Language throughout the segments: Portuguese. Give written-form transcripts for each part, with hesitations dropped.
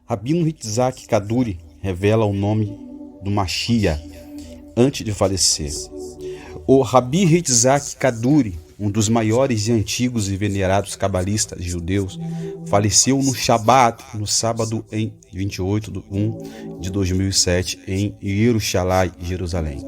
Rabino Yitzhak Kaduri revela o nome do Mashiach antes de falecer. O Rabi Yitzhak Kaduri, um dos maiores e antigos e venerados cabalistas judeus, faleceu no Shabat, no sábado em 28/1 de 2007, em Yerushalayim, Jerusalém.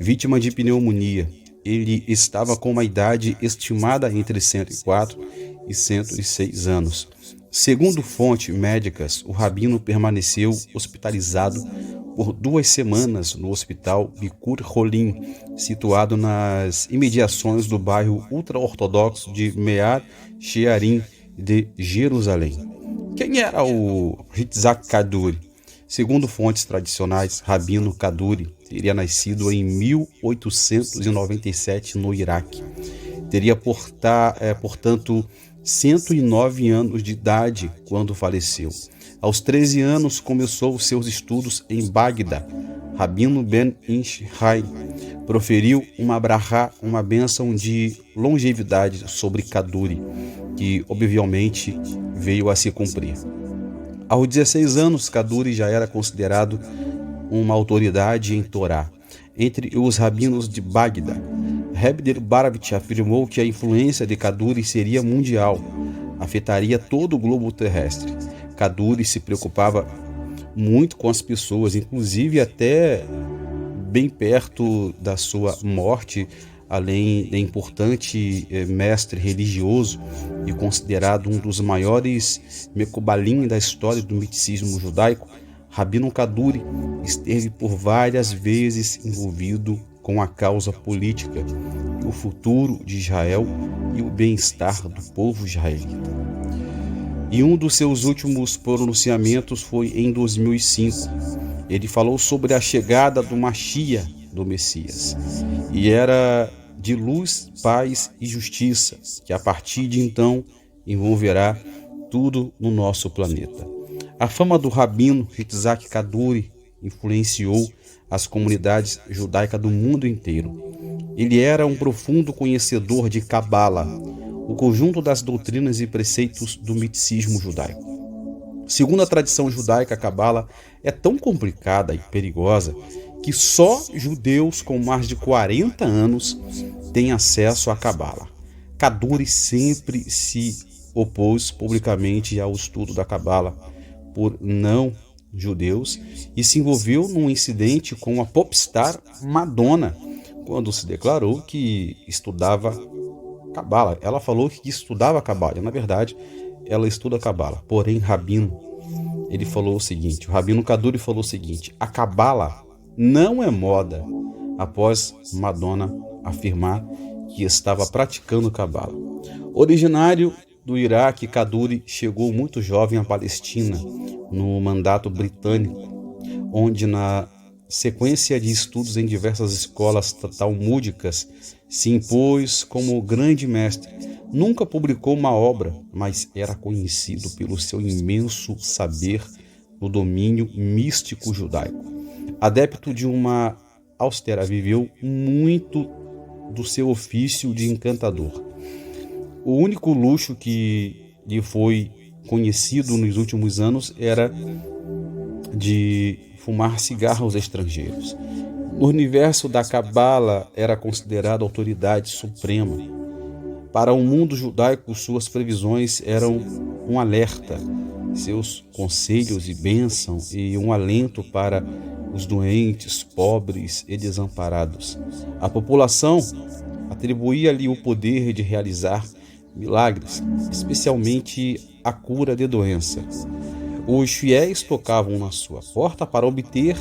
Vítima de pneumonia, ele estava com uma idade estimada entre 104 e 106 anos. Segundo fontes médicas, o rabino permaneceu hospitalizado por 2 semanas no hospital Bikur Cholim, situado nas imediações do bairro ultra-ortodoxo de Mear Shearim de Jerusalém. Quem era o Yitzhak Kaduri? Segundo fontes tradicionais, Rabino Kaduri teria nascido em 1897 no Iraque. Teria, portanto, 109 anos de idade quando faleceu. Aos 13 anos, começou seus estudos em Bagdá. Rabino Ben Ishai proferiu uma brachá, uma bênção de longevidade sobre Kaduri, que obviamente veio a se cumprir. Aos 16 anos, Kaduri já era considerado uma autoridade em Torá. Entre os rabinos de Bagdá, Rebbe Baravitch afirmou que a influência de Kaduri seria mundial, afetaria todo o globo terrestre. Kaduri se preocupava muito com as pessoas, inclusive até bem perto da sua morte, além de importante mestre religioso e considerado um dos maiores mecobalim da história do misticismo judaico. Rabino Kaduri esteve por várias vezes envolvido com a causa política, o futuro de Israel e o bem-estar do povo israelita. E um dos seus últimos pronunciamentos foi em 2005. Ele falou sobre a chegada do Mashiach, do Messias, e era de luz, paz e justiça, que a partir de então envolverá tudo no nosso planeta. A fama do Rabino Yitzhak Kaduri influenciou as comunidades judaicas do mundo inteiro. Ele era um profundo conhecedor de Cabala, o conjunto das doutrinas e preceitos do misticismo judaico. Segundo a tradição judaica, a Cabala é tão complicada e perigosa que só judeus com mais de 40 anos têm acesso à Cabala. Kaduri sempre se opôs publicamente ao estudo da Cabala por não judeus e se envolveu num incidente com a popstar Madonna, quando se declarou que estudava Cabala. Ela falou que estudava Cabala, na verdade, ela estuda Cabala. Porém, o Rabino Kaduri falou o seguinte: a Cabala não é moda, após Madonna afirmar que estava praticando Cabala. Originário do Iraque, Kaduri chegou muito jovem à Palestina, no mandato britânico, onde, na sequência de estudos em diversas escolas talmúdicas, se impôs como grande mestre. Nunca publicou uma obra, mas era conhecido pelo seu imenso saber no domínio místico judaico. Adepto de uma austera, viveu muito do seu ofício de encantador. O único luxo que lhe foi conhecido nos últimos anos era de fumar cigarros estrangeiros. No universo da Cabala, era considerado autoridade suprema. Para o mundo judaico, suas previsões eram um alerta, seus conselhos e bênçãos e um alento para os doentes, pobres e desamparados. A população atribuía-lhe o poder de realizar milagres, especialmente a cura de doenças. Os fiéis tocavam na sua porta para obter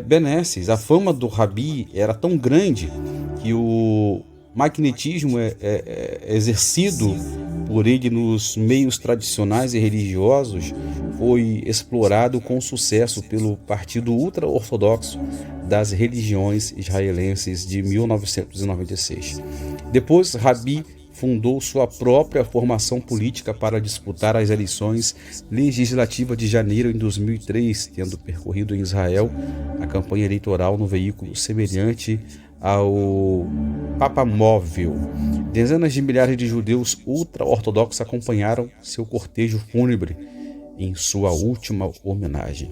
benesses. A fama do Rabi era tão grande que o magnetismo exercido por ele nos meios tradicionais e religiosos foi explorado com sucesso pelo Partido Ultra-Ortodoxo das Religiões Israelenses de 1996. Depois, Rabi fundou sua própria formação política para disputar as eleições legislativas de janeiro em 2003, tendo percorrido em Israel a campanha eleitoral no veículo semelhante ao Papamóvel. Dezenas de milhares de judeus ultra-ortodoxos acompanharam seu cortejo fúnebre em sua última homenagem.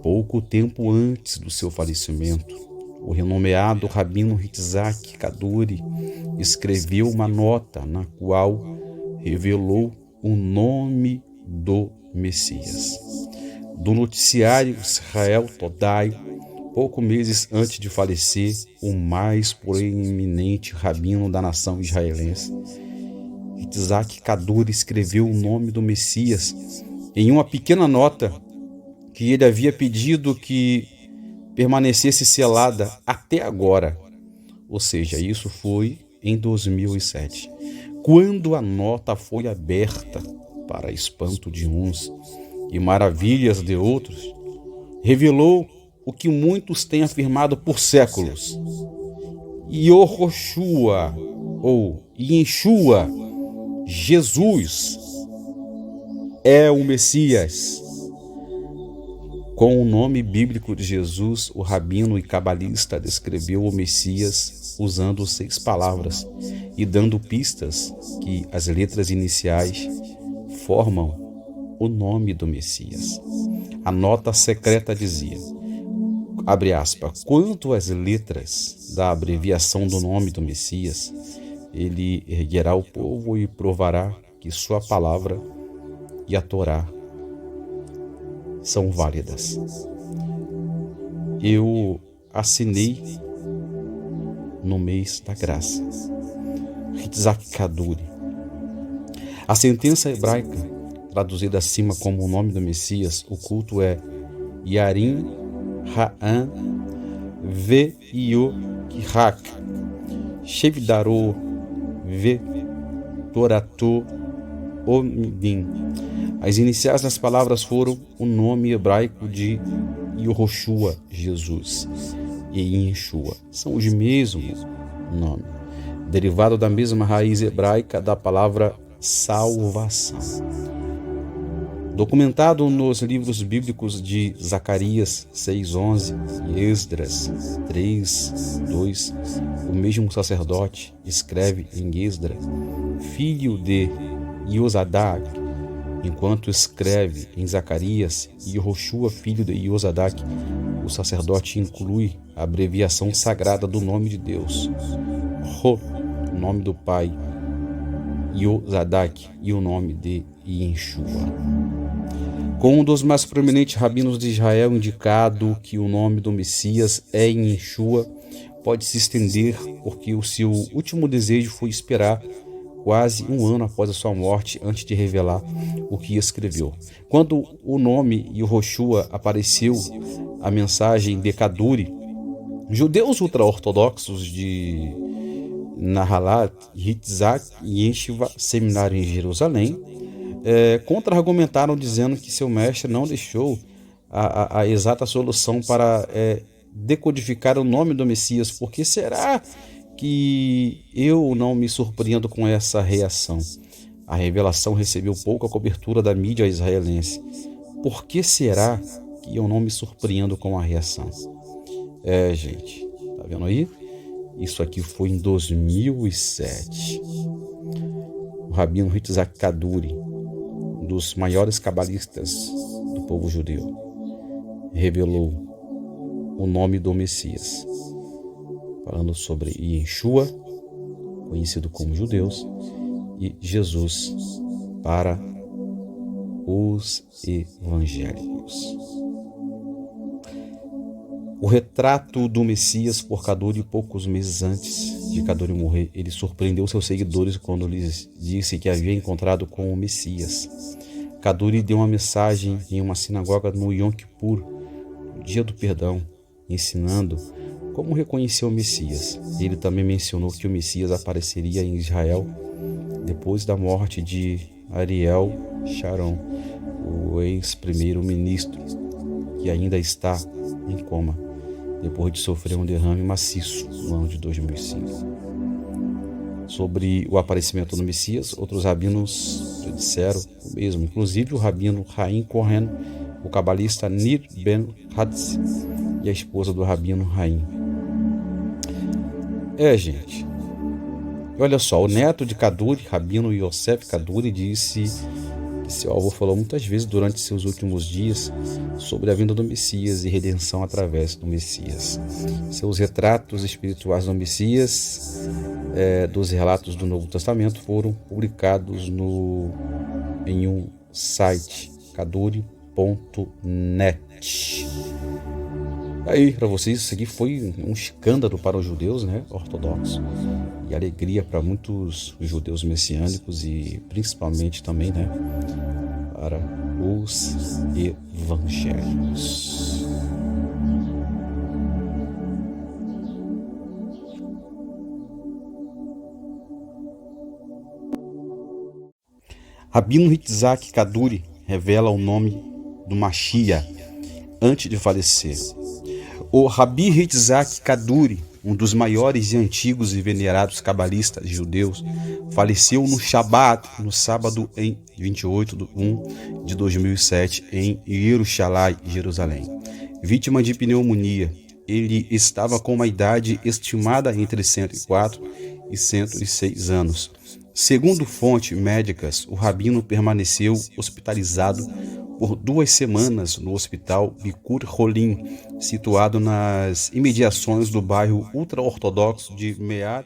Pouco tempo antes do seu falecimento, o renomeado Rabino Yitzhak Kaduri escreveu uma nota na qual revelou o nome do Messias. Do noticiário Israel Todai, poucos meses antes de falecer, o mais proeminente rabino da nação israelense, Yitzhak Kaduri, escreveu o nome do Messias em uma pequena nota que ele havia pedido que permanecesse selada até agora. Ou seja, isso foi em 2007. Quando a nota foi aberta, para espanto de uns e maravilhas de outros, revelou o que muitos têm afirmado por séculos: Yehoshua, ou Yeshua, Jesus, é o Messias. Com o nome bíblico de Jesus, o rabino e cabalista descreveu o Messias usando 6 palavras e dando pistas que as letras iniciais formam o nome do Messias. A nota secreta dizia, abre aspas, quanto às letras da abreviação do nome do Messias, ele erguerá o povo e provará que sua palavra e a Torá são válidas. Eu assinei no mês da graça. Yitzhak Kaduri. A sentença hebraica, traduzida acima como o nome do Messias, o culto é Yarim Ha'an Ve Yokirak Shevdaro Ve Torato Omidim. As iniciais das palavras foram o nome hebraico de Yehoshua, Jesus, e Yeshua. São os mesmos nomes, derivado da mesma raiz hebraica da palavra salvação. Documentado nos livros bíblicos de Zacarias 6:11 e Esdras 3:2, o mesmo sacerdote escreve em Esdras, filho de Iosadak, enquanto escreve em Zacarias, Yehoshua, filho de Iosadak, o sacerdote inclui a abreviação sagrada do nome de Deus, Ho, o nome do Pai, Iosadak e o nome de Yeshua. Com um dos mais proeminentes rabinos de Israel indicado que o nome do Messias é Yeshua, pode se estender porque o seu último desejo foi esperar quase um ano após a sua morte antes de revelar o que escreveu. Quando o nome Yehoshua apareceu, a mensagem de Kaduri, judeus ultra-ortodoxos de Nahalat, Yitzhak e Yeshiva Seminário em Jerusalém, contra-argumentaram dizendo que seu mestre não deixou a exata solução para decodificar o nome do Messias. Por que será que eu não me surpreendo com essa reação? A revelação recebeu pouca cobertura da mídia israelense. Por que será que eu não me surpreendo com a reação? Gente, tá vendo aí? Isso aqui foi em 2007. O rabino Yitzhak Kaduri, um dos maiores cabalistas do povo judeu, revelou o nome do Messias, falando sobre Yeshua, conhecido como judeus, e Jesus para os evangélicos. O retrato do Messias por Kaduri, poucos meses antes de Kaduri morrer, ele surpreendeu seus seguidores quando lhes disse que havia encontrado com o Messias. Kaduri deu uma mensagem em uma sinagoga no Yom Kippur, no dia do perdão, ensinando como reconhecer o Messias. Ele também mencionou que o Messias apareceria em Israel depois da morte de Ariel Sharon, o ex-primeiro-ministro, que ainda está em coma, depois de sofrer um derrame maciço no ano de 2005. Sobre o aparecimento do Messias, outros rabinos disseram o mesmo, inclusive o rabino Haim Cohen, o cabalista Nir Ben Hadzi e a esposa do rabino Haim. Gente, olha só, o neto de Kaduri, rabino Yosef Kaduri, disse Seu avô falou muitas vezes durante seus últimos dias sobre a vinda do Messias e redenção através do Messias. Seus retratos espirituais do Messias, dos relatos do Novo Testamento, foram publicados em um site, kaduri.net. Aí, para vocês, isso aqui foi um escândalo para os judeus, né, ortodoxos, e alegria para muitos judeus messiânicos e principalmente também, né, para os evangélicos. Rabino Yitzhak Kaduri revela o nome do Mashiach antes de falecer. O Rabi Yitzhak Kaduri, um dos maiores e antigos e venerados cabalistas judeus, faleceu no Shabat, no sábado em 28/1 de 2007, em Jerusalém, vítima de pneumonia. Ele estava com uma idade estimada entre 104 e 106 anos. Segundo fontes médicas, o rabino permaneceu hospitalizado por 2 semanas no hospital Bikur Holim, situado nas imediações do bairro ultra-ortodoxo de Mead